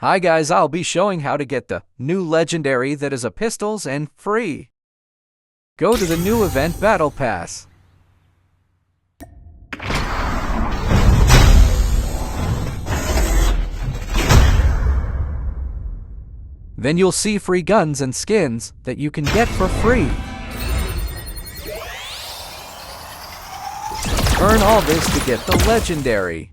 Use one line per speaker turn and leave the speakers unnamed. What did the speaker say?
Hi guys, I'll be showing how to get the new legendary that is a pistols and free. Go to the new event Battle Pass. Then you'll see free guns and skins that you can get for free. Earn all this to get the legendary.